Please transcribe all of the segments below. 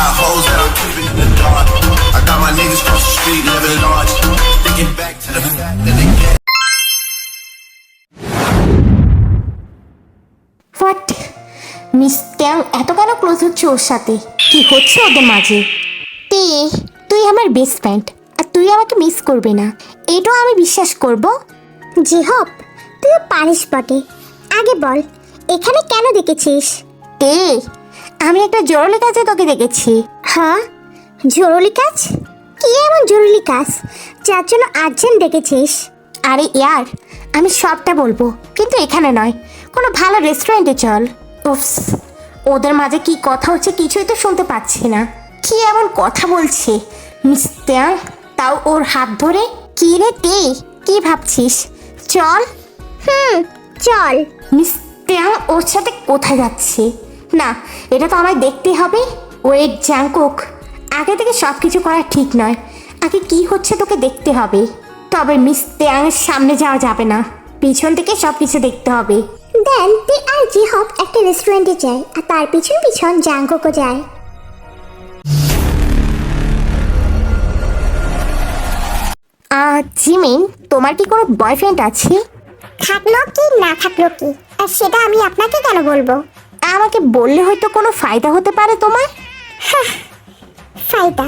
got hoes that I'm keeping in the dark. I got my niggas cross the street living large. Thinking back to the fact that they get. What miss Tang এত কেন close হচ্ছে ওর সাথে? কি হচ্ছে ওদের মাঝে? তুই আমার বেস্ট ফ্রেন্ড আর তুই আমাকে মিস করবে না এটাও আমি বিশ্বাস করব। জিহব, তুই পারিস বটে। আগে বল, এখানে কেন ডেকেছিস? আমি একটা জরুরি কাজে তোকে দেখেছি। হ্যাঁ, জরুরি কাজ? কি এমন জরুরি কাজ যার জন্য আর্জেন্ট ডেকেছিস? আরে ইয়ার, আমি সবটা বলবো, কিন্তু এখানে নয়, কোনো ভালো রেস্টুরেন্টে চল। উফস, ওদের মাঝে কি কথা হচ্ছে কিছুই তো শুনতে পাচ্ছি না। কি এমন কথা বলছে মিস ট্যাং, তাও ওর হাত ধরে? কি রে কি ভাবছিস? চল। চল। মিস ট্যাং ওর সাথে কোথায় যাচ্ছে? না, এটা তো আমায় দেখতে হবে। ওয়েট জাংকুক, আগে থেকে সব কিছু করা ঠিক নয়। আগে কি হচ্ছে তোকে দেখতে হবে। তবে মিস ট্যাংয়ের সামনে যাওয়া যাবে না, পিছন থেকে সব কিছু দেখতে হবে। দেন তুই আর জিহব একটা রেস্টুরেন্টে যায় আর তার পিছন পিছন জাংকুকও যায়। জিমিন, তোমার কি কোনো বয়ফ্রেন্ড আছে? থাকলো কি না থাকলো কি, আর সেটা আমি আপনাকে কেন বলবো? আমাকে বললে হয়তো কোনো ফায়দা হতে পারে তোমার। ফায়দা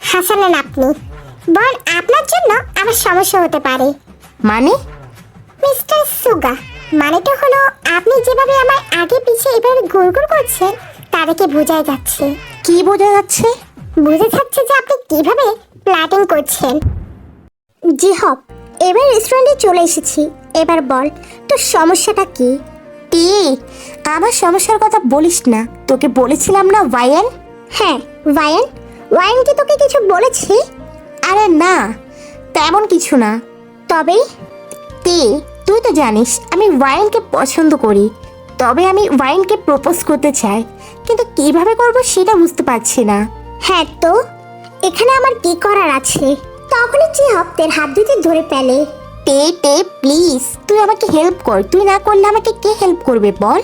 হাসালেন আপনি। বল, আপনার জন্য আমার সমস্যা হতে পারে। মানে? মিস্টার সুগা, মানেটা হলো আপনি যেভাবে আমার আগে পিছে এভাবে ঘুরঘুর করছেন তা দেখে বোঝাই যাচ্ছে। কি বোঝা যাচ্ছে? বোঝা যাচ্ছে যে আপনি কিভাবে প্ল্যাটিং করছেন। জিহব, এবার রেস্টুরেন্টে চলে এসেছি, এবার বল তোর সমস্যাটা কি? আমার সমস্যার কথা বলিস না, তোকে বলেছিলাম না ওয়াইন। হ্যাঁ, ওয়াইন। ওয়াইন কি তোকে কিছু বলেছি? আরে না, তেমন কিছু না। তবে তুই তো জানিস আমি ওয়াইনকে পছন্দ করি, তবে আমি ওয়াইনকে প্রপোজ করতে চাই, কিন্তু কিভাবে করব সেটা বুঝতে পারছি না। হ্যাঁ, তো এখানে আমার কি করার আছে? তখনই জিহব তের হাত দুটি ধরে ফেলে। প্লিজ তুই আমাকে হেল্প কর, তুই না করলে আমাকে কে হেল্প করবে বল?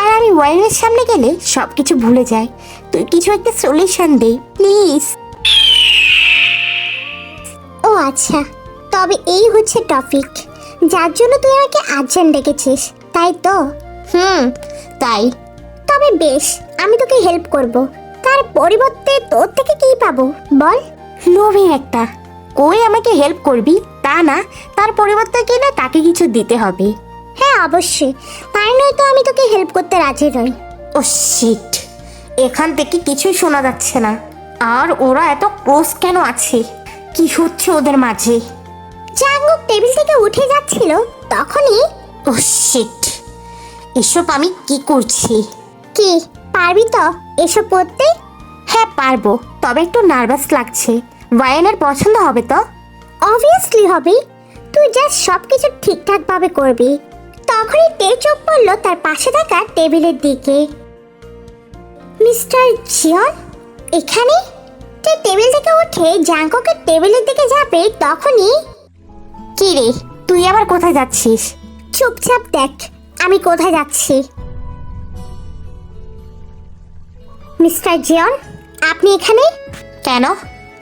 আর আমি ওয়াইনের সামনে গেলে সব কিছু ভুলে যাই, তুই কিছু একটা সলিউশন দে প্লিজ। ও আচ্ছা, তবে এই হচ্ছে টপিক যার জন্য তুই আমাকে আর্জেন্ট ডেকেছিস, তাই তো? তাই। তবে বেশ, আমি তোকে হেল্প করব। তার পরিবর্তে তোর থেকে কি পাবো বল? লোভী একটা। কই আমাকে হেল্প করবি তা না, তার পরিবর্তে কিনা তাকে কিছু দিতে হবে। হ্যাঁ অবশ্যই, তাই নয় তো আমি তোকে হেল্প করতে রাজি নই। ও শিট, এখান থেকে কিছুই শোনা যাচ্ছে না। আর ওরা এত ক্লোজ কেন আছে? কি হচ্ছে ওদের মাঝে? জাংকুক টেবিল থেকে উঠে যাচ্ছিল, তখনই ও শিট, এসব আমি কি করছি? কি পারবি তো এসব করতে? হ্যাঁ পারবো, তবে একটু নার্ভাস লাগছে। ওয়াইনের পছন্দ হবে তো? অবভিয়াসলি হবে, তুই জাস্ট সবকিছু ঠিকঠাক ভাবে করবি। তখনই তে চোখ পড়ল তার পাশে থাকা টেবিলের দিকে। মিস্টার জিয়ন এখানে? তে টেবিল থেকে উঠে জাংকুকের টেবিলের দিকে যাবে, তখনই কি রে, তুই আবার কোথায় যাচ্ছিস? চুপচাপ দেখ আমি কোথায় যাচ্ছি। মিস্টার জিয়ন, আপনি এখানে কেন?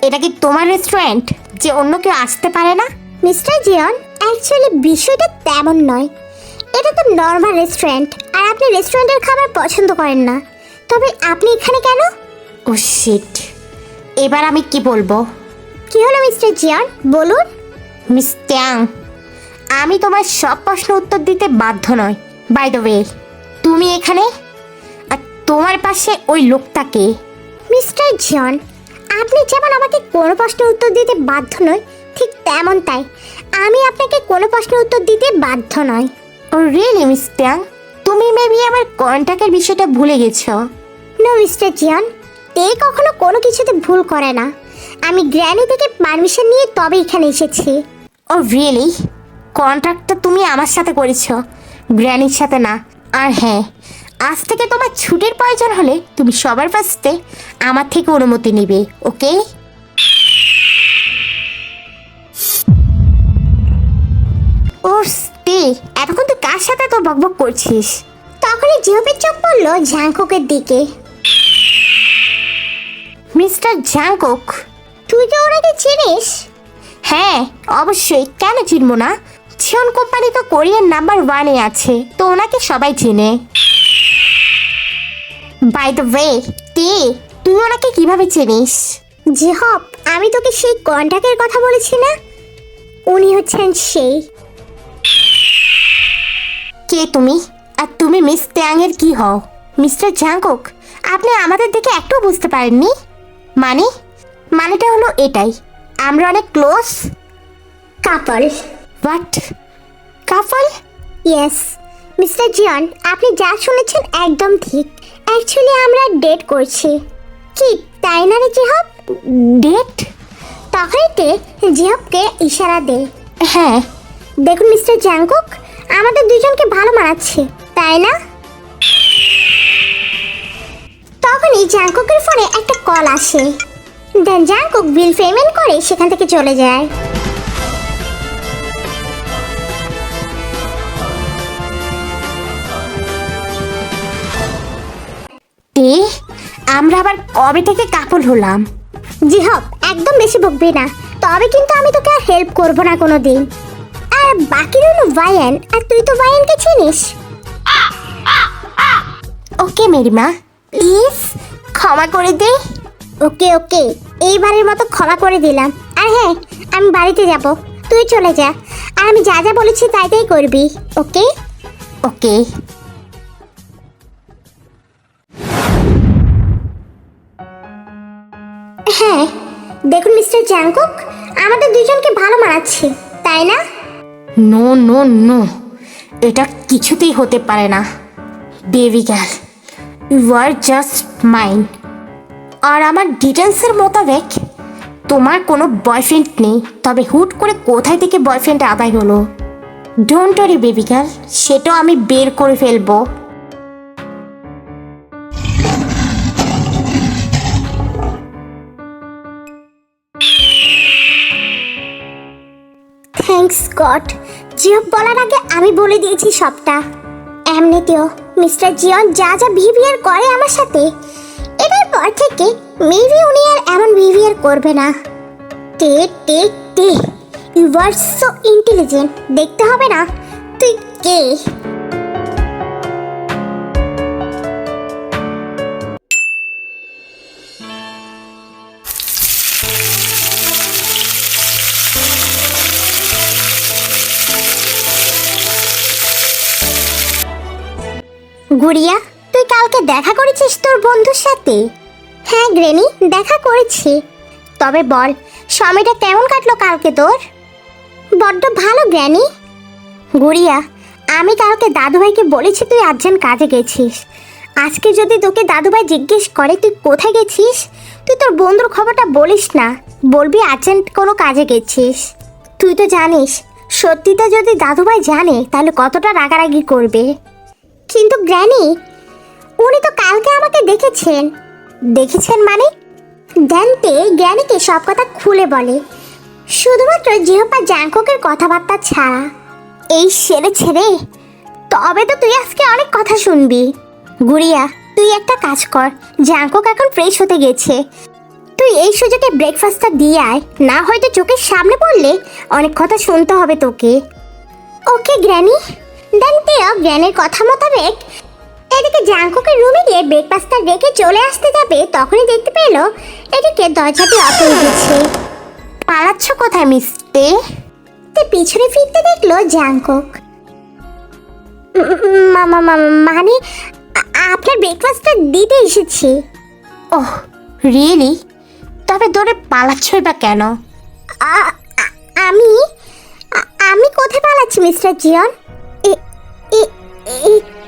এটা কি তোমার রেস্টুরেন্ট যে অন্য কেউ আসতে পারে না? মিস্টার জিয়ন, অ্যাকচুয়ালি বিষয়টা তেমন নয়। এটা তো নর্মাল রেস্টুরেন্ট, আর আপনি রেস্টুরেন্টের খাবার পছন্দ করেন না। তবে আপনি এখানে কেন? ও শিট, এবার আমি কি বলবো? কি হলো মিস্টার জিয়ন, বলুন। মিস ট্যাং, আমি তোমার সব প্রশ্ন উত্তর দিতে বাধ্য নয়। বাই দ্য ওয়ে, তুমি এখানে আর তোমার পাশে ওই লোকটাকে? মিস্টার জিয়ন, আপনি যেমন আমাকে কোনো প্রশ্নের উত্তর দিতে বাধ্য নয়, ঠিক তেমন তাই আমি আপনাকে কোনো প্রশ্নের উত্তর দিতে বাধ্য নয়। ও রিয়েলি মিস ট্যাং, তুমি মেবি আমার কন্ট্যাক্টের বিষয়টা ভুলে গেছো। নো মিস্টার জিয়ন, তে কখনো কোনো কিছুতে ভুল করে না। আমি গ্র্যানি থেকে পারমিশন নিয়ে তবে এখানে এসেছি। ও রিয়েলি? কন্ট্রাক্টটা তুমি আমার সাথে করেছো, গ্র্যানির সাথে না। আর হ্যাঁ, আজ থেকে তোমার ছুটির প্রয়োজন হলে তুমি সবার ফার্স্টে আমার থেকে অনুমতি নিবে, ওকে? ওর স্টে, এতক্ষণ তুই কার সাথে তো বকবক করছিস? তখনই জিহবের চোখ পড়ল জাংকুকের দিকে। Mister Jungkook. তুই তো ওনাকে চিনিস? হ্যাঁ অবশ্যই, কেন চিনবো না? জিওন কোম্পানি তো কোরিয়ান নাম্বার 1-এ আছে, তো ওনাকে সবাই চেনে। বাই দ্য ওয়ে, তুই ওনাকে কিভাবে চিনিস? জিহব, আমি তোকে সেই কন্ট্যাক্টের কথা বলেছি না, উনি হচ্ছেন সেই। কে তুমি? আর তুমি মিস ট্যাং এর কি হও? মিস্টার জাংকুক, আপনি আমাদের দেখে একটু বুঝতে পারেননি? মানেটা হলো এটাই, আমরা অনেক close couple. But couple? Yes mister Jion, আপনি যা শুনেছেন একদম ঠিক। অ্যাকচুয়ালি আমরা ডেট করছি। কি তাই না রে জিহব? ডেট? তখনই তে জিহবকে ইশারা দে। হ্যাঁ। দেখুন মিস্টার জাংকুক, আমাদের দুজনকে ভালো মানাচ্ছে, তাই না? তখনই জাংকুকের ফোনে একটা কল আসে। দেন জাংকুক বিল পেমেন্ট করে সেখান থেকে চলে যায়। আমরা আবার কবে থেকে কাপল হলাম? জিহব, একদম বেশি বকবি না, তবে কিন্তু আমি তোকে আর হেল্প করব না কোনো দিন। আর বাকি রইল ভাইয়ান, আর তুই তো ভাইয়ানকে চিনিস। ওকে মেরিমা, প্লিজ ক্ষমা করে দে। ওকে ওকে, এইবারের মতো ক্ষমা করে দিলাম। আর হ্যাঁ, আমি বাড়িতে যাব, তুই চলে যা। আর আমি যা যা বলেছি তাই তাই করবি, ওকে? ওকে। হ্যাঁ, দেখুন মিস্টার জাংকুক, আমাদের দুজনকে ভালো মানাচ্ছে, তাই না? নো নো নো, এটা কিছুতেই হতে পারে না। Baby girl, you are just mine. আর আমার ডিটেলসের মোতাবেক তোমার কোনো বয়ফ্রেন্ড নেই, তবে হুট করে কোথায় থেকে বয়ফ্রেন্ড আদায় হলো? ডোন্ট ওয়ারি বেবি গার্ল, সেটাও আমি বের করে ফেলবো। থ্যাঙ্কস গড, জিয়ব বলার আগে আমি বলে দিয়েছি সবটা। এমনিতেও মিস্টার জিয়ন যা যা বিহেভিয়ার করে আমার সাথে, এটার পর থেকে মেবি উনি আর এমন বিহেভিয়ার করবে না। টে টে টে, ইউ আর সো ইন্টেলিজেন্ট। দেখতে হবে না তুই কে। গুড়িয়া, তুই কালকে দেখা করেছিস তোর বন্ধুর সাথে? হ্যাঁ গ্রেনি, দেখা করেছি। তবে বল, সময়টা কেমন কাটলো কালকে তোর? বড্ড ভালো গ্র্যানি। গুড়িয়া, আমি কালকে দাদুভাইকে বলেছি তুই আর্জেন্ট কাজে গেছিস। আজকে যদি তোকে দাদুভাই জিজ্ঞেস করে তুই কোথায় গেছিস, তুই তোর বন্ধুর খবরটা বলিস না, বলবি আর্জেন্ট কোনো কাজে গেছিস। তুই তো জানিস সত্যিটা যদি দাদুভাই জানে তাহলে কতটা রাগারাগি করবে। কিন্তু গ্র্যানি, উনি তো কালকে আমাকে দেখেছেন মানে? ড্যান্টে গ্র্যানিকে সব কথা খুলে বলে, শুধুমাত্র জিহপা জাংকুকের কথাবার্তা ছাড়া। এই সেরে ছেড়ে, তবে তো তুই আজকে অনেক কথা শুনবি। গুড়িয়া, তুই একটা কাজ কর, জাংকুক এখন ফ্রেশ হতে গেছে, তুই এই সুযোগে ব্রেকফাস্টটা দিয়ে আয়, না হয়তো চোখের সামনে পড়লে অনেক কথা শুনতে হবে তোকে। ওকে গ্র্যানি। ড্যান্টেও গ্র্যানির কথা মোতাবেক এদিকে জাংকুকের রুমে গিয়ে ব্রেকফাস্টটা রেখে চলে আসতে যাবে, তখনই দেখতে পেল এদিকে দরজাটি অপেন দিচ্ছে। পালাচ্ছ কোথায় মিস্টে? পিছনে ফিরতে দেখলো জাংকুক। মানে আপনার ব্রেকফাস্টটা দিতে এসেছি। Oh really? তবে দৌড়ে পালাচ্ছই বা কেন? আমি কোথায় পালাচ্ছি মিস্টার জিয়ন?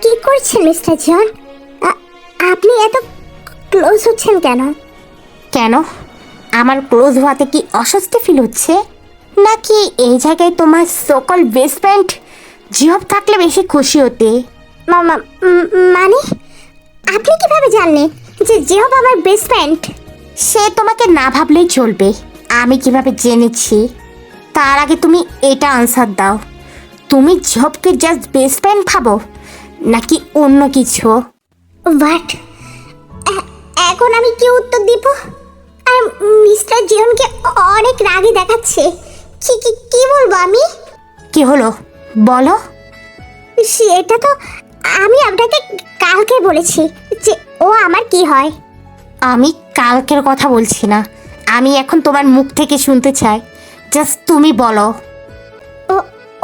কি করছেন মিস্টার জিয়ন? আপনি এত ক্লোজ হচ্ছেন কেন? কেন, আমার ক্লোজ হওয়াতে কি অস্বস্তি ফিল হচ্ছে, নাকি এই জায়গায় তোমার সকল বেস্ট ফ্রেন্ড জিহব থাকলে বেশি খুশি হতে? মানে আপনি কিভাবে জানলেন যে জিহব আমার বেস্ট ফ্রেন্ড? সে তোমাকে না ভাবলেই চলবে, আমি কিভাবে জেনেছি। তার আগে তুমি এটা আনসার দাও, তুমি জিহবকে জাস্ট বেস্ট ফ্রেন্ড ভাবো নাকি অন্য কিছু? হোয়াট? এখন আমি কি উত্তর দিব? আর মিস্টার জিওনকে অনেক রাগী দেখাচ্ছে। কি কি কি বলবো আমি? কি হলো বলো। সেটা তো আমি আপনাকে কালকে বলেছি যে ও আমার কি হয়। আমি কালকের কথা বলছি না, আমি এখন তোমার মুখ থেকে শুনতে চাই। জাস্ট তুমি বলো। ও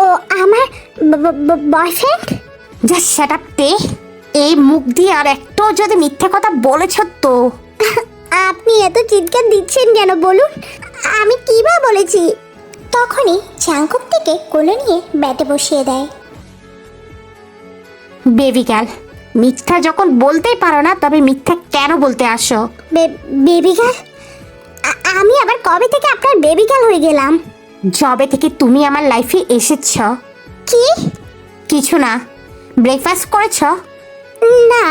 ও আমার বয়ফ্রেন্ড। জাস্ট শাট আপ তে। এই মুখ দিয়ে আর একটু যদি মিথ্যে কথা বলেছ তো। আপনি এত চিৎকার দিচ্ছেন কেন বলুন? আমি কি বা বলেছি? তখনই চাঙ্কুক থেকে কোলে নিয়ে ব্যাটে বসিয়ে দেয়। বেবি গার্ল, মিথ্যা যখন বলতেই পারো না, তবে মিথ্যা কেন বলতে আসো? Baby girl? আমি আবার কবে থেকে আপনার বেবি গার্ল হয়ে গেলাম? যবে থেকে তুমি আমার লাইফে এসেছ। কি? কিছু না। ব্রেকফাস্ট করেছ? না।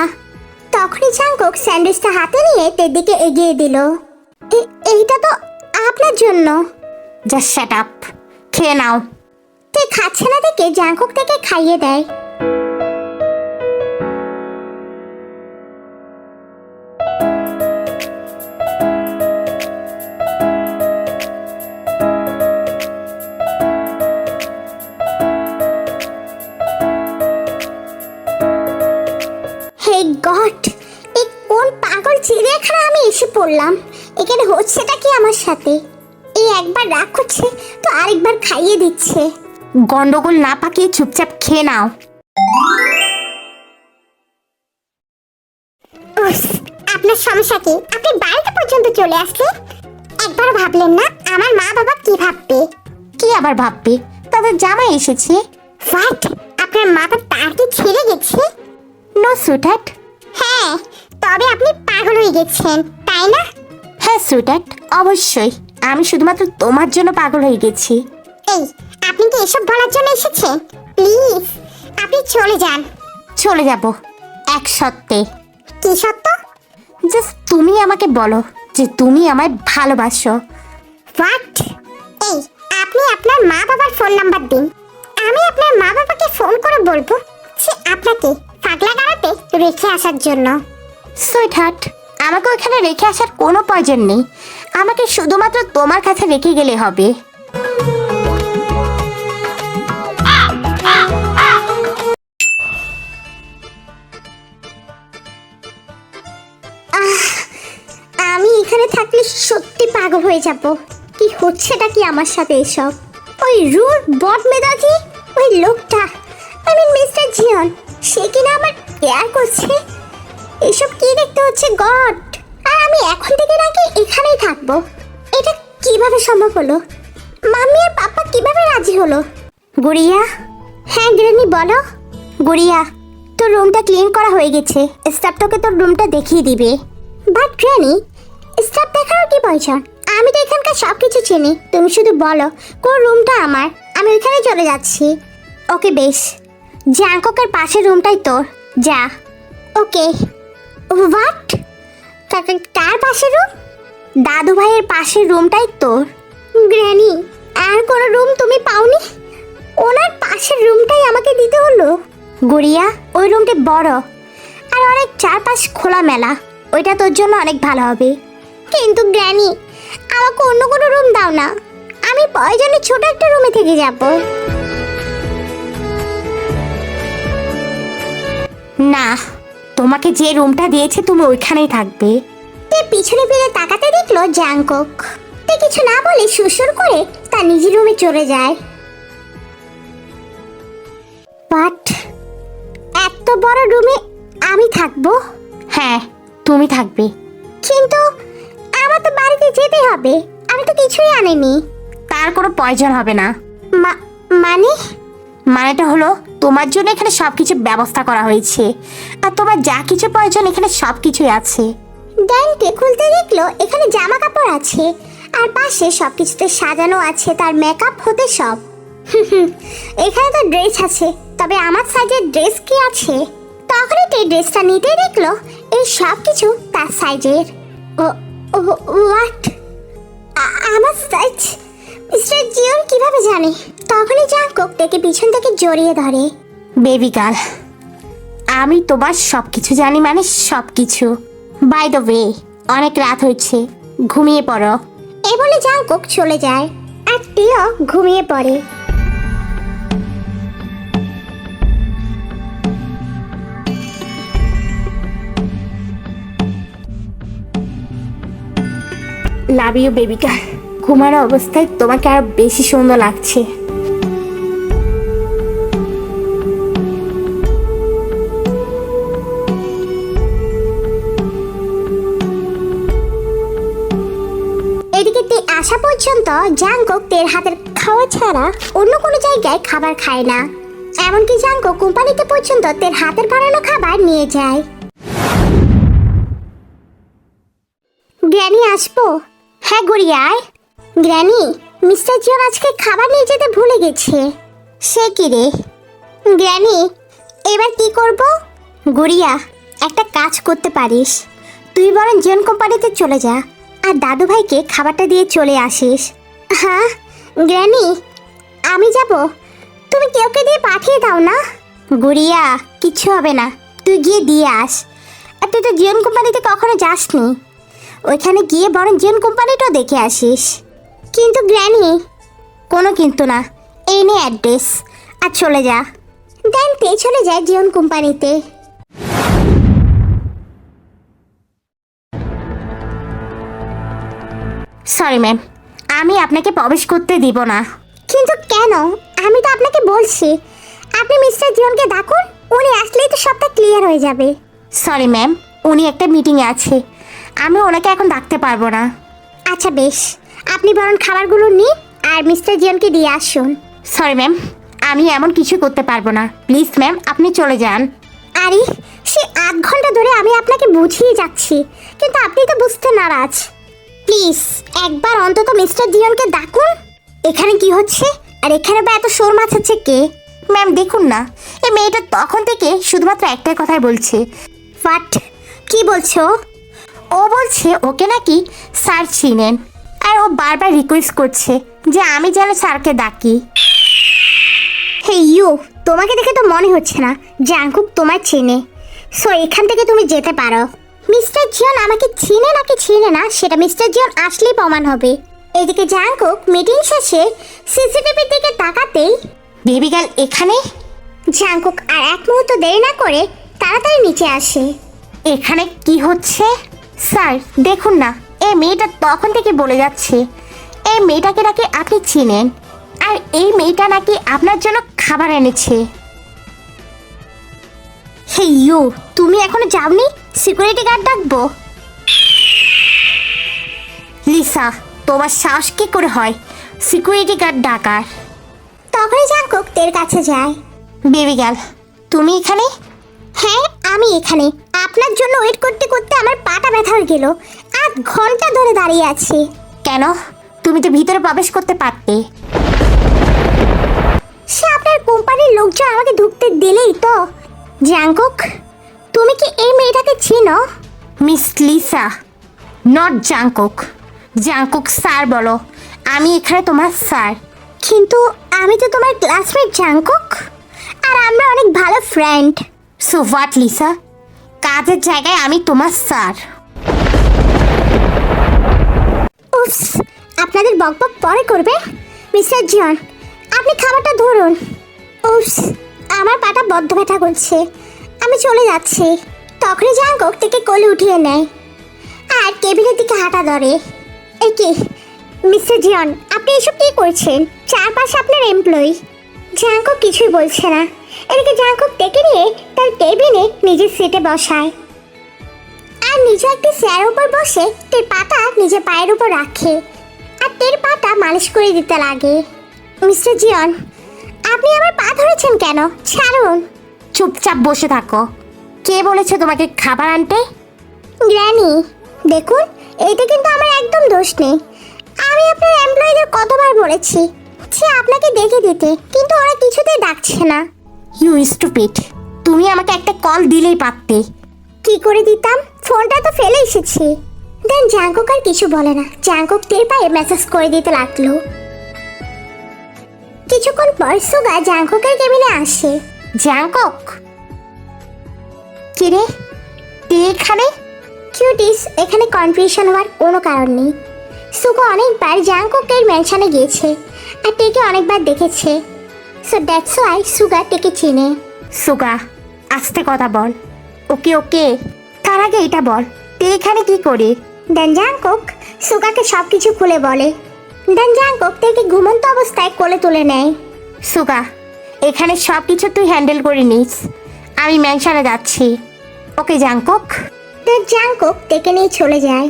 তখনই চাঙ্কুক স্যান্ডউইচটা হাতে নিয়ে তের দিকে এগিয়ে দিল। এইটা তো আপনার জন্য। জাস্ট শাট আপ, খেয়ে নাও। তে খাচ্ছে না দেখে জাঙ্কুক থেকে খাইয়ে দেয়। হে গড, এই কোন পাগল চিড়িয়াখানা আমি এসে পড়লাম? এখানে হচ্ছেটা কি আমার সাথে? এই একবার রাগ করছে তো আরেকবার খাইয়ে দিচ্ছে। গন্ডগোল না পাকিয়ে চুপচাপ খেয়ে নাও। উফ, আপনার সমস্যা কি? আপনি বাড়িতে পর্যন্ত চলে আসলেন, একবার ভাবলেন না আমার মা বাবা কি ভাববে? কি আবার ভাববে? তাদের জামাই এসেছে। হোয়াট? আপনার মাথা তার কি ছিঁড়ে গেছে? No sweetheart. হ্যাঁ, তবে আপনি পাগল হয়ে গেছেন, তাই না? হ্যাঁ সুইটহার্ট, অবশ্যই। আমি শুধুমাত্র তোমার জন্য পাগল হয়ে গেছি। এই, আপনি কি এসব বলার জন্য এসেছেন? প্লিজ আপনি চলে যান। চলে যাব এক সত্যি। কি সত্য? জাস্ট তুমি আমাকে বলো যে তুমি আমায় ভালোবাসো। হোয়াট? এই, আপনি আপনার মা বাবার ফোন নাম্বার দিন, আমি আপনার মা বাবাকে ফোন করে বলবো যে আপনাকে পাগলা গাড়াতে রেখে আসার জন্য। সুইটহার্ট, আমাকে ওখানে রেখে আসার কোনো প্রয়োজন নেই। আমাকে শুধুমাত্র তোমার কাছে রেখে গেলে হবে। আমি এখানে থাকলে সত্যি পাগল হয়ে যাব। কি হচ্ছেটা কি আমার সাথে এসব? ওই রুড বদ মেজাজি ওই লোকটা, মিস্টার জিয়ন, সে কিনা আমার কেয়ার করছে। এসব কি দেখতে হচ্ছে গড! আর আমি এখন থেকে নাকি এখানেই থাকবো? এটা কিভাবে সম্ভব হলো? মাম্মি আর পাপা কিভাবে রাজি হলো? গুড়িয়া। হ্যাঁ গ্রেনি বলো। গুড়িয়া, তোর রুমটা ক্লিন করা হয়ে গেছে। স্টাফ তোকে তোর রুমটা দেখিয়ে দিবে। বাট গ্রেনি, স্টাফ দেখারও কি প্রয়োজন? আমি তো এখানকার সব কিছু চিনি। তুমি শুধু বলো কোন রুমটা আমার, আমি ওইখানে চলে যাচ্ছি। ওকে বেশ, জাঙ্কুকের পাশের রুমটাই তোর, যা। ওকে। হোয়াট? কার পাশের রুম? দাদু ভাইয়ের পাশের রুমটাই তোর। গ্র্যানি, আর কোনো রুম তুমি পাওনি? ওনার পাশের রুমটাই আমাকে দিতে হলো? গুড়িয়া, ওই রুমটা বড় আর অনেক চারপাশ খোলামেলা। ওইটা তোর জন্য অনেক ভালো হবে। কিন্তু গ্র্যানি, আমাকে অন্য কোনো রুম দাও না, আমি প্রয়োজনে ছোট একটা রুমে থেকে যাব। না, তোমাকে যে রুমটা দিয়েছে তুমি ওইখানেই থাকবে। তে পিছনে ফিরে তাকাতে দেখলো জাংকুক। তে কিছু না বলে সুসুর করে তার নিজের রুমে চলে যায়। বাট এত বড় রুমে আমি থাকবো? হ্যাঁ, তুমি থাকবে। কিন্তু আমার তো বাড়িতে যেতে হবে, আমি তো কিছুই আনিনি। তার কোনো প্রয়োজন হবে না। মানে? মানেটা হলো তোমার জন্য এখানে সবকিছু ব্যবস্থা করা হয়েছে, আর তোমার যা কিছু প্রয়োজন এখানে সবকিছুই আছে। ডাইনিংটে খুলতে দেখলো এখানে জামা কাপড় আছে, আর পাশে সবকিছুতে সাজানো আছে তার মেকআপ হতে সব। এখানে তো ড্রেস আছে, তবে আমার সাইজের ড্রেস কি আছে? তখনই এই ড্রেসটা নিতে দেখলো এই সব কিছু তার সাইজের। হোয়াট? আমার সাইজ মিস্টার জিওন কিভাবে জানে? তখনই জাংকুক তাকে পিছন থেকে জড়িয়ে ধরে। বেবি গার্ল, আমি তোমার সবকিছু জানি, মানে সবকিছু। বাই দ্য ওয়ে, অনেক রাত হয়েছে, ঘুমিয়ে পড়ো। এই বলে জাংকুক চলে যায় আর টিও ঘুমিয়ে পড়ে। Love you baby girl. ঘুমানো অবস্থায় তোমাকে আরো বেশি সুন্দর লাগছে। এদিকে তে আসা পর্যন্ত জাংকুক তের হাতের খাওয়া ছাড়া অন্য কোনো জায়গায় খাবার খায় না। এমনকি জাংকুক কোম্পানিতে পর্যন্ত তের হাতের বানানো খাবার নিয়ে যায়। গ্র্যানি আসবো? হ্যাঁ গুড়িয়া আয়। গ্র্যানি, মিস্টার জিওন আজকে খাবার নিয়ে যেতে ভুলে গেছে। সে কি রে? গ্র্যানি, এবার কি করব? গুড়িয়া, একটা কাজ করতে পারিস। তুই বরং জিওন কোম্পানিতে চলে যা আর দাদু ভাইকে খাবারটা দিয়ে চলে আসিস। হ্যাঁ গ্র্যানি, আমি যাব। তুমি কেউকে দিয়ে পাঠিয়ে দাও না। গুড়িয়া, কিচ্ছু হবে না, তুই গিয়ে দিয়ে আস। আর তুই তো জিওন কোম্পানিতে কখনো যাসনি, ওইখানে গিয়ে বরং জিওন কোম্পানিটাও দেখে আসিস। কিন্তু গ্র্যানি। কোনো কিন্তু না, এই নে অ্যাড্রেস আর চলে যা। দেন তে চলে যায় জিওন কোম্পানিতে। সরি ম্যাম, আমি আপনাকে প্রবেশ করতে দিব না। কিন্তু কেন? আমি তো আপনাকে বলছি আপনি মিস্টার জিওনকে ডাকুন, উনি আসলেই তো সবটা ক্লিয়ার হয়ে যাবে। সরি ম্যাম, উনি একটা মিটিংয়ে আছে, আমি ওনাকে এখন ডাকতে পারবো না। আচ্ছা বেশ, আপনি বরং খাবারগুলো নিন আর মিস্টার জিওনকে দিয়ে আসুন। সরি ম্যাম, আমি এমন কিছু করতে পারবো না, প্লিজ ম্যাম আপনি চলে যান। আরে সে 8 ঘন্টা ধরে আমি আপনাকে বুঝিয়ে যাচ্ছি, কিন্তু আপনি তো বুঝতে নারাজ। প্লিজ একবার অন্তত মিস্টার জিওনকে ডাকুন। এখানে কি হচ্ছে আর এখানে বা এত শোর মাথাচ্ছে কে? ম্যাম দেখুন না, এই মেয়েটা তখন থেকে শুধুমাত্র একটাই কথাই বলছে। হোয়াট? কি বলছো? ও বলছে ওকে নাকি স্যার চিনেন, আর ও বারবার রিকোয়েস্ট করছে যে আমি যেন স্যারকে ডাকি। হে ইউ, তোমাকে দেখে তো মনে হচ্ছে না জাংকুক তোমার চেনে, সো এখান থেকে তুমি যেতে পারো। মিস্টার জিওন আমাকে চিনে নাকি চিনে না সেটা মিস্টার জিওন আসলেই প্রমাণ হবে। এদিকে জাংকুক মিটিং শেষে সিসিটিভির দিকে তাকাতেই বেবি গার্ল এখানে? জাংকুক আর এক মুহূর্ত দেরি না করে তাড়াতাড়ি নিচে আসে। এখানে কি হচ্ছে? স্যার দেখুন না, এই মেয়েটা তখন থেকে বলে যাচ্ছে এই মেয়েটাকে নাকি আপনি চিনেন, আর এই মেয়েটা নাকি আপনার জন্য খাবার এনেছে। হে ইউ, তুমি এখনো যাওনি? সিকিউরিটি গার্ড ডাকবো? লিসা, তোমার সাহস কি করে হয় সিকিউরিটি গার্ড ডাকার? তখনই জাংকুক তের কাছে যায়। বেবি গার্ল তুমি এখানে? হ্যাঁ আমি এখানে। আপনার জন্য ওয়েট করতে করতে আমার পাটা ব্যথা হয়ে গেল। 8 ঘন্টা ধরে দাঁড়িয়ে আছি। কেন? তুমি তো ভিতরে প্রবেশ করতে পারতে। সে আপনার কোম্পানির লোকজন আমাকে ঢুকতে দিলেই তো। জাংকুক, তুমি কি এই মেয়েটাকে চিনো? Miss Lisa, not Jungkook. Jungkook sir বলো, আমি এখানে তোমার স্যার। কিন্তু আমি তো তোমার ক্লাসমেট জাংকুক, আর আমরা অনেক ভালো ফ্রেন্ড। সো হোয়াট লিসা, কাজের জায়গায় আমি তোমার স্যার। উফস, আপনাদের বকবক পরে করবে। মিস্টার জন, আপনি খাবারটা ধরুন। উফস, আমার পাটা বদ্ধ ব্যথা করছে, আমি চলে যাচ্ছি। তখনই জাংকুক থেকে কোলে উঠিয়ে নেয় আর কেবিনের দিকে হাঁটা ধরে। এই কি মিস্টার জিয়ন, আপনি এসব কি করছেন? চারপাশে আপনার এমপ্লয়ি। জাংকুক কিছুই বলছে না। এদিকে জাংকুক ডেকে নিয়ে তার কেবিনে নিজের সিটে বসায় আর নিজে একটি চেয়ারের উপর বসে তের পাটা নিজের পায়ের উপর রাখে আর তের পাটা মালিশ করে দিতে লাগে। মিস্টার জিয়ন, আপনি আমার পা ধরেছেন কেন? ছাড়ুন। চুপচাপ বসে থাকো। কে বলেছে তোমাকে খাবার আনতে? গ্র্যানি, দেখুন এইটা কিন্তু আমার একদম দোষ নেই। আমি আপনার এমপ্লয়িদের কতবার বলেছি যে আপনাকে দেখে দিতে, কিন্তু ওরা কিছুতেই ডাকছে না। ইউ স্টুপিড, তুমি আমাকে একটা কল দিলেই পারতে। কি করে দিতাম? ফোনটা তো ফেলে এসেছি। দেন জাংকুক আর কিছু বলে না। জাংকুক তের পায়ে মেসেজ করে দিতে লাগলো। কিছুক্ষণ পর সুগা জাংকুকের কেবিনে আসে। জাংকুক, কিরে তুই এখানে? কিউটিস, এখানে কনফিউশন হওয়ার কোনো কারণ নেই। সুগা অনেকবার জাংকুকের ম্যানশনে গিয়েছে আর টেকে অনেকবার দেখেছে। সো দ্যাটস ওয়াই সুগা টেকে চেনে। সুগা, আস্তে কথা বল। ওকে ওকে, তার আগে এটা বল, তে এখানে কি করে? দেন জাংকুক সুগাকে সব কিছু খুলে বলে। দেন জাংকুক টেকে ঘুমন্ত অবস্থায় কোলে তুলে নেয়। সুগা, এখানে সব কিছু তুই হ্যান্ডেল করে নিস, আমি ম্যানশনে যাচ্ছি। ওকে জাংকুক। দেন জাংকুক টেকে নিয়ে চলে যায়।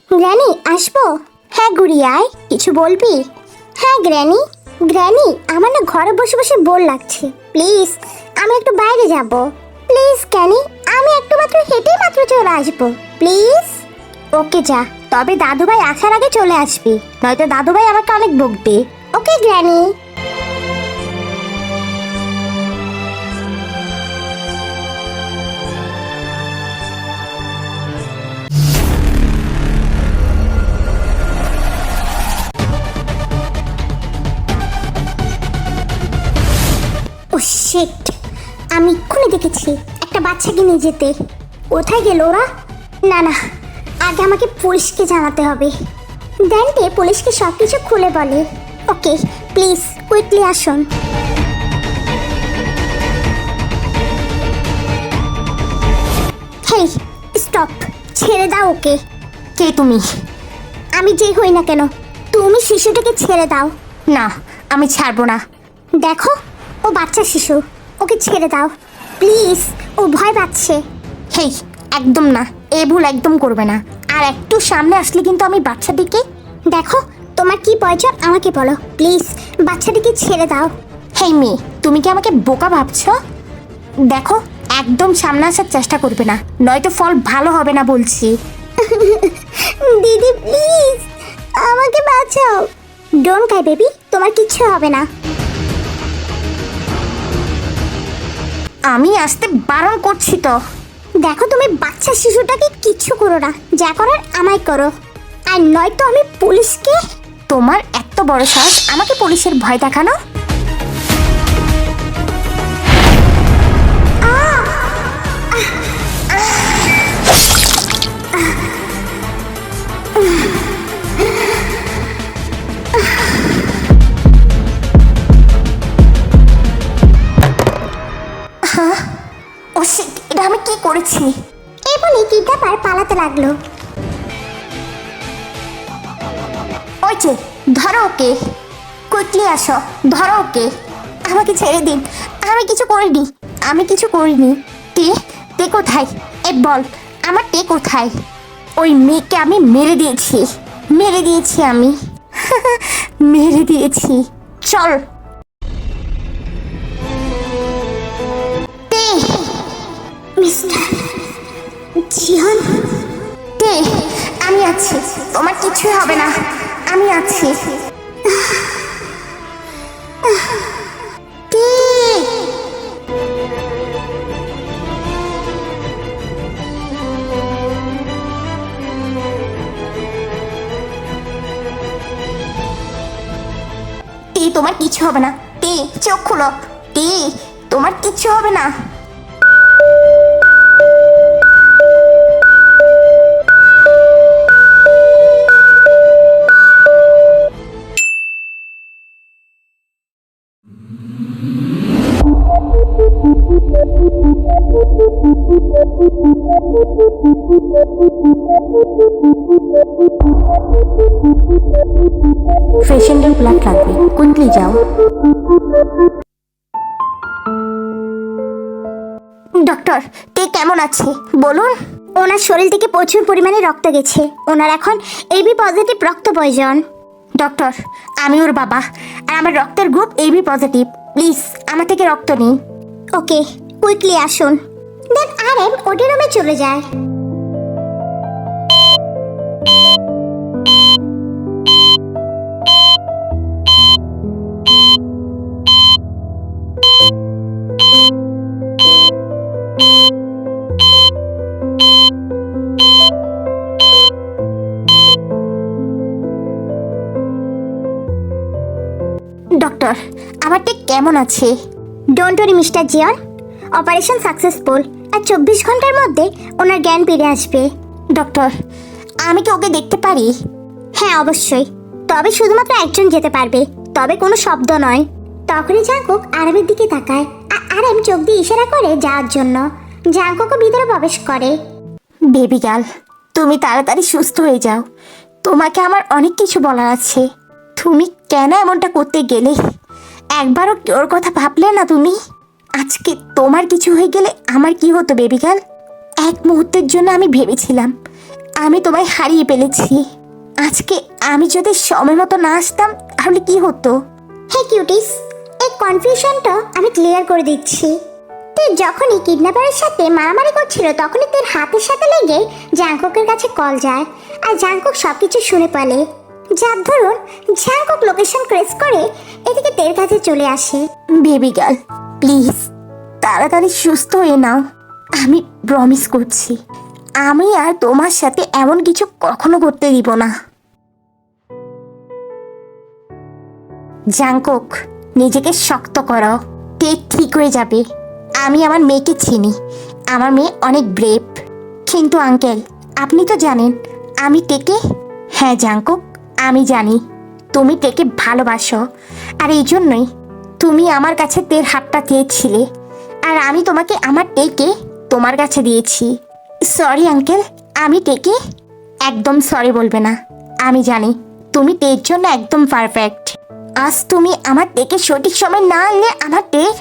গ্র্যানি আসবো? হ্যাঁ গুড়িয়ায়, কিছু বলবি? হ্যাঁ গ্র্যানি। গ্র্যানি, আমার না ঘরে বসে বসে বোর লাগছে, প্লিজ আমি একটু বাইরে যাব। প্লিজ গ্র্যানি, আমি একটু মাত্র হেঁটেই মাত্র চলে আসবো, প্লিজ। ওকে যা, তবে দাদুভাই আসার আগে চলে আসবি, নয়তো দাদুভাই আমাকে অনেক বকবে। ওকে গ্র্যানি। ও শিট, আমি এক্ষুনি দেখেছি একটা বাচ্চাকে নিয়ে যেতে। কোথায় গেল ওরা? না না, আগে আমাকে পুলিশকে জানাতে হবে। ড্যান্টে পুলিশকে সব কিছু খুলে বলে। ওকে প্লিজ কুইকলি আসুন। হেই স্টপ, ছেড়ে দাও ওকে। কে তুমি? আমি যেই হই না কেন, তুমি শিশুটাকে ছেড়ে দাও। না, আমি ছাড়বো না। দেখো, ও বাচ্চা শিশু, ওকে ছেড়ে দাও প্লিজ, ও ভয় পাচ্ছে। হেই, একদম না, এ ভুল একদম করবে না। আর একটু সামনে আসলে কিন্তু আমি বাচ্চাটিকে। দেখো, তোমার কি প্রয়োজন আমাকে বলো, প্লিজ বাচ্চাটিকে ছেড়ে দাও। হেই মেয়ে, তুমি কি আমাকে বোকা ভাবছো? দেখো, একদম সামনে আসার চেষ্টা করবে না, নয়তো ফল ভালো হবে না বলছি। দিদি প্লিজ আমাকে বাঁচাও। ডোন্ট ক্রাই বেবি, তোমার কিচ্ছু হবে না। আমি আসতে বারণ করছি তো। দেখো, তুমি বাচ্চা শিশুটাকে কিচ্ছু করো না, যা করার আমায় করো, আর নয়তো আমি পুলিশকে। তোমার এত বড় সাহস আমাকে পুলিশের ভয় দেখানো? ও শিট, এটা আমি কি করেছি? এই বলে কিডন্যাপার পালাতে লাগলো। ওই যে, ধরো ওকে, কুইকলি আসো, ধরো ওকে। আমাকে ছেড়ে দিন, আমি কিছু করিনি, আমি কিছু করিনি। তে তে কোথায়? এ বল, আমার তে কোথায়? ওই মেয়েকে আমি মেরে দিয়েছি, মেরে দিয়েছি আমি। মেরে দিয়েছি। চল তে। মিস্টার জিয়ন, তে, আমি আছি, তোমার কিছুই হবে না, আমি আছি। তে। তে, তোমার কিছু হবে না। তে, চোখ খুলো। তে, তোমার কিচ্ছু হবে না। পেশেন্টের ব্লাড লাগবে, কুইকলি যাও। ডক্টর, কে কেমন আছে বলুন? ওনার শরীর থেকে প্রচুর পরিমাণে রক্ত গেছে, ওনার এখন এবি পজিটিভ রক্ত প্রয়োজন। ডক্টর, আমি ওর বাবা, আর আমার রক্তের গ্রুপ এবি পজিটিভ, প্লিজ আমার থেকে রক্ত নিন। ওকে কুইকলি আসুন। দেন আরএম ওটি রুমে চলে যায়। ডক্টর, আমার ঠিক কেমন আছে? Don't worry mister Jion, operation successful. আর 24 ঘন্টার মধ্যে ওনার জ্ঞান ফিরে আসবে। ডক্টর, আমি কি ওকে দেখতে পারি? হ্যাঁ অবশ্যই, তবে শুধুমাত্র একজন যেতে পারবে, তবে কোনো শব্দ নয়। তখনই জাংকুক আরামের দিকে তাকায় আর আরাম চোখ দিয়ে ইশারা করে যাওয়ার জন্য। জাংকুকও ভিতরে প্রবেশ করে। বেবি গার্ল, তুমি তাড়াতাড়ি সুস্থ হয়ে যাও। তোমাকে আমার অনেক কিছু বলার আছে। তুমি কেন এমনটা করতে গেলে? একবারও ওর কথা ভাবলে না তুমি? আজকে তোমার কিছু হয়ে গেলে আমার কি হতো বেবি গার্ল? এক মুহূর্তের জন্য আমি ভেবেছিলাম আমি তোমায় হারিয়ে ফেলেছি। আজকে আমি যদি সময় মতো না আসতাম তাহলে কি হতো? হে কিউটিস, এই কনফিউশনটা আমি ক্লিয়ার করে দিচ্ছি। তুই যখনই কিডন্যাপারের সাথে মারামারি করছিল তখনই তোর হাতের সাথে লেগে জাংকুকের কাছে কল যায় আর জাংকুক সবকিছু শুনে পেলে। যার ধরুন জাংকুক লোকেশন ক্রেস করে এদিকে তের কাছে চলে আসে। বেবি গার্ল, প্লিজ তাড়াতাড়ি সুস্থ হয়ে নাও। আমি প্রমিস করছি আমি আর তোমার সাথে এমন কিছু কখনো করতে দিব না। জাংকুক, নিজেকে শক্ত করো, ঠিক হয়ে যাবে। আমি আমার মেয়েকে চিনি, আমার মেয়ে অনেক ব্রেভ। কিন্তু আঙ্কেল, আপনি তো জানেন আমি টেকে। হ্যাঁ জাংকুক, আমি জানি তুমি টেকে ভালোবাসো, আর এই জন্যই তুমি আমার কাছে তের হাতটা চেয়েছিলে, আর আমি তোমাকে আমার টেকে তোমার কাছে দিয়েছি। সরি আঙ্কেল, আমি টেকে। একদম সরি বলবে না, আমি জানি তুমি টের জন্য একদম পারফেক্ট। আজ তুমি আমার টেকে সঠিক সময় না আনলে আমার টের।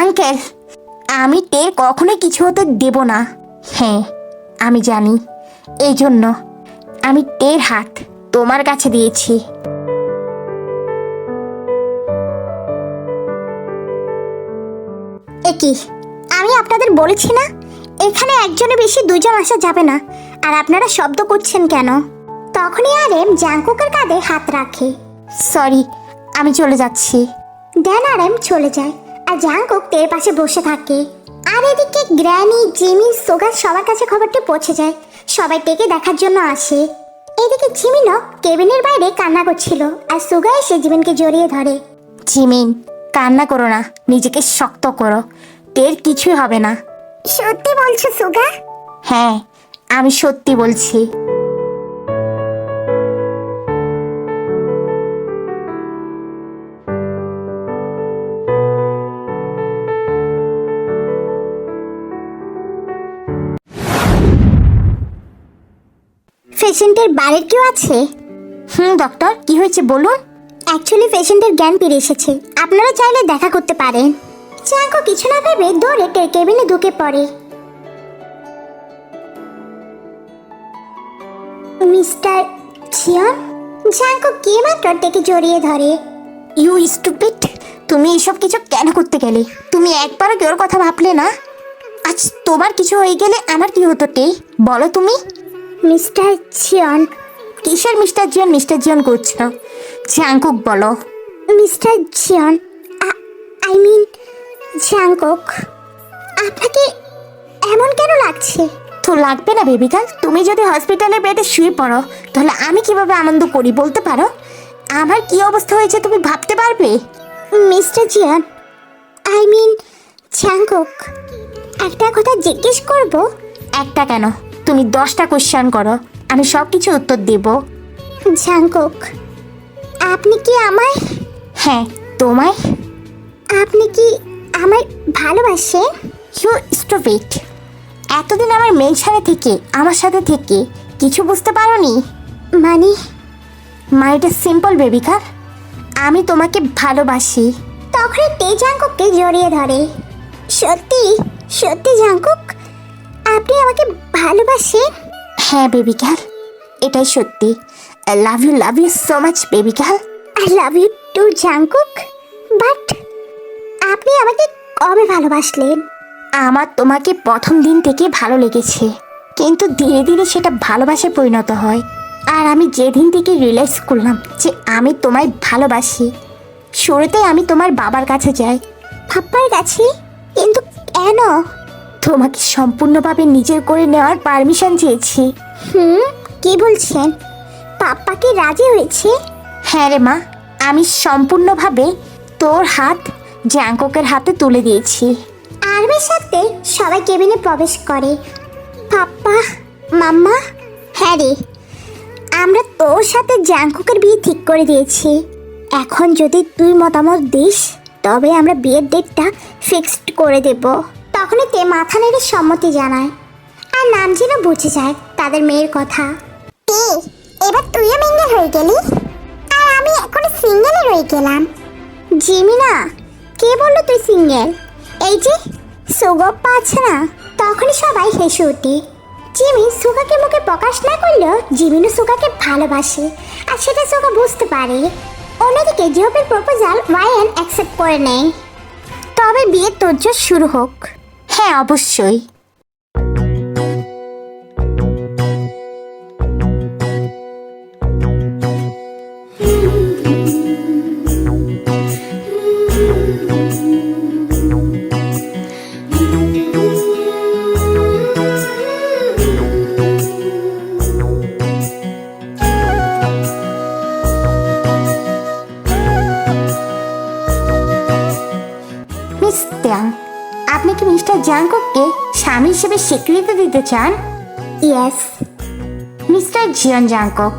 আঙ্কেল, আমি টের কখনোই কিছু হতে দেব না। হ্যাঁ আমি জানি, এই জন্য আমি টের হাত তোমার কাছে দিয়েছি। একই, আমি আপনাদের বলেছি না এখানে একজনের বেশি দুজন আসা যাবে না, আর আপনারা শব্দ করছেন কেন? তখনই আরেম জাংকুকের কাঁধে হাত রাখে। সরি, আমি চলে যাচ্ছি। দেন আরেম চলে যায় আর জাংকুক তের পাশে বসে থাকে। আর এদিকে গ্র্যানি, জিমি, সোগার সবার কাছে খবরটি পৌঁছে যায়। সবাই টেকে দেখার জন্য আসে। এদিকে জিমিনও কেবিনের বাইরে কান্না করছিল আর সুগা এসে জিমিনকে জড়িয়ে ধরে। জিমিন, কান্না করো না, নিজেকে শক্ত করো, টের কিছুই হবে না। সত্যি বলছো সুগা? হ্যাঁ, আমি সত্যি বলছি। পেশেন্টের বাড়ির কেউ আছে? ডক্টর, কি হয়েছে বলুন। অ্যাকচুয়ালি পেশেন্টের জ্ঞান ফিরে এসেছে, আপনারা চাইলে দেখা করতে পারেন। জাঙ্কো কিছু না ভেবে দৌড়ে টের কেবিনে ঢুকে পড়ে। মিস্টার জিয়ন? জাঙ্কো কে মাত্র টেকে জড়িয়ে ধরে। ইউ স্টুপিড, তুমি এসব কিছু কেন করতে গেলে? তুমি একবারও কেউর কথা ভাবলে না? আজ তোমার কিছু হয়ে গেলে আমার কি হতো টে, বলো তুমি? মিস্টার জিয়ন? কিসের মিস্টার জিয়ন করছো? জাংকুক বলো। মিস্টার জিয়ন, আই মিন জাংকুক, আপনাকে এমন কেন লাগছে? তো লাগবে না বেবি গার্ল, তুমি যদি হসপিটালে বেডে শুয়ে পড়ো তাহলে আমি কিভাবে আনন্দ করি বলতে পারো? আমার কি অবস্থা হয়েছে তুমি ভাবতে পারবে? মিস্টার জিয়ন, আই মিন জাংকুক, একটা কথা জিজ্ঞেস করব? একটা কেন, তুমি 10টা কোশ্চেন করো, আমি সব কিছু উত্তর দেব। জাংকুক, আপনি কি আমায়? হ্যাঁ, তোমায়। আপনি কি আমায় ভালোবাসেন? ইউ স্টুপিড, এতদিন আমার মেয়ের সাথে থেকে আমার সাথে থেকে কিছু বুঝতে পারোনি? মানে এটা সিম্পল বেবি গার্ল, আমি তোমাকে ভালোবাসি। তখন তে জাংকুককে জড়িয়ে ধরে। সত্যি সত্যি জাংকুক, আপনি আমাকে ভালোবাসেন? হ্যাঁ বেবি গার্ল, এটাই সত্যি। I love you so much baby girl. I love you too Jungkook. But আপনি আমাকে কবে ভালোবাসলেন? আমার তোমাকে প্রথম দিন থেকে ভালো লেগেছে, কিন্তু ধীরে ধীরে সেটা ভালোবাসায় পরিণত হয়। আর আমি যেদিন থেকে রিয়েলাইজ করলাম যে আমি তোমায় ভালোবাসি, শুরুতে আমি তোমার বাবার কাছে যাই। পাপ্পার কাছে? কিন্তু কেন? তোমাকে সম্পূর্ণভাবে নিজের করে নেওয়ার পারমিশন চেয়েছি। কি বলছেন? পাপ্পা কি রাজি হয়েছে? হ্যাঁ রে মা, আমি সম্পূর্ণভাবে তোর হাত জ্যাংককের হাতে তুলে দিয়েছি। আরবের সাথে সবাই কেবিনে প্রবেশ করে। পাপ্পা, মাম্মা, হ্যাঁ রে, আমরা তোর সাথে জ্যাংককের বিয়ে ঠিক করে দিয়েছি। এখন যদি তুই মতামত দিস তবে আমরা বিয়ের ডেটটা ফিক্সড করে দেব। তখনই তে মাথা নেড়ে সম্মতি জানায়, আর নাম যেন বুঝে যায় তাদের মেয়ের কথা। তে, এবার তুইও মিঙ্গেল হয়ে গেলি, আর আমি এখন সিঙ্গেলে রয়ে গেলাম। জিমিনা, কে বললো তুই সিঙ্গেল? এই যে সুগপ্পা আছে না, তখনই সবাই হেসে ওঠে। জিমি সুগাকে মুখে প্রকাশ না করলেও জিমিনও সুগাকে ভালোবাসে, আর সেটা সুগা বুঝতে পারে। অন্যদিকে জিওপের প্রপোজাল ওয়াইন অ্যাকসেপ্ট করে নেয়। তবে বিয়ের তোড়জোড় শুরু হোক। হ্যাঁ, অবশ্যই। মিস ত্যাং, আপনি কি মিস্টার জাংকুককে স্বামী হিসেবে স্বীকৃতি দিতে চান? ইয়েস। মিস্টার জিয়ন জাংকুক,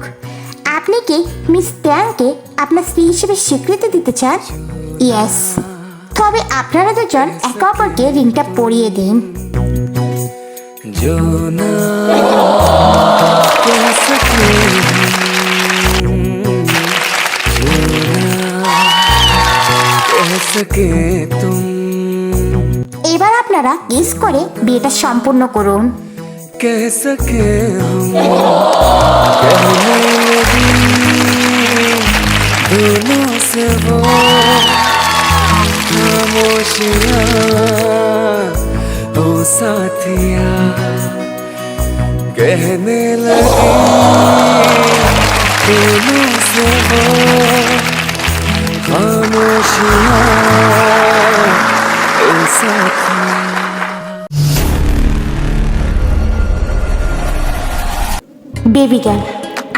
আপনি কি মিস ত্যাংকে আপনার স্ত্রী হিসেবে স্বীকৃতি দিতে চান? ইয়েস। তবে আপনারা দুজন একে অপরকে রিংটা পরিয়ে দিন। जो ना कह सके जो ना कह सके तुम এবার আপনারা কিস করে বিয়েটা সম্পূর্ণ করুন। कह सके हम कहने लगी दोनों से वो खामोशियाँ ओ साथिया कहने लगी दोनों से वो खामोशियाँ ओ साथिया। Baby girl,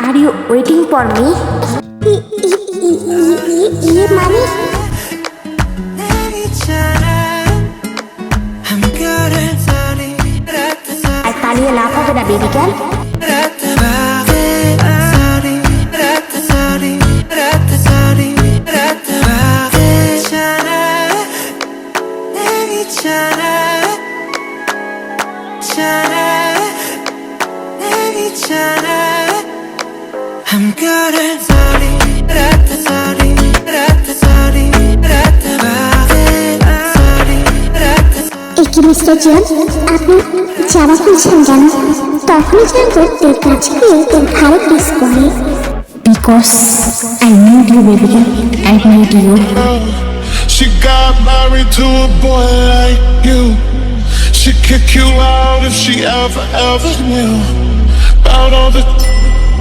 are you waiting for me? ये माने আর পালিয়ে লাভ হবে না baby girl. I'm good at sorry, sorry, কি মিস্টার জিয়ন, আপনি জামা খুলছেন কেন? তখনই জানতো তোর কাছে গিয়ে তোর ভালো কিস করে। Because I need you, baby girl. I need you. She got married to a boy like you. She'd kick you out if she ever knew about all the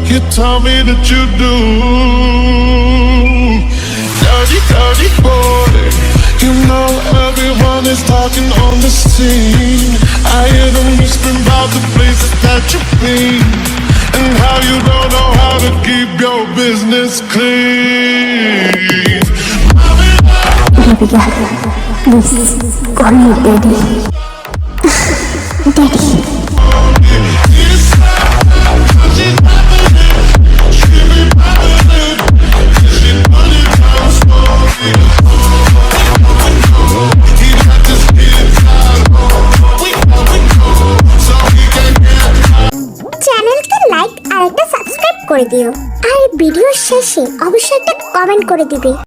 you tell me that you do. Dirty, dirty boy. You know everyone is talking on the scene. I hear them whispering about the places that you've been and how you don't know how to keep your business clean. Baby girl, please call me daddy. Daddy. চ্যানেলকে like আর একটা subscribe করে দিও, আর ভিডিওর শেষে অবশ্যই একটা comment করে দিবে।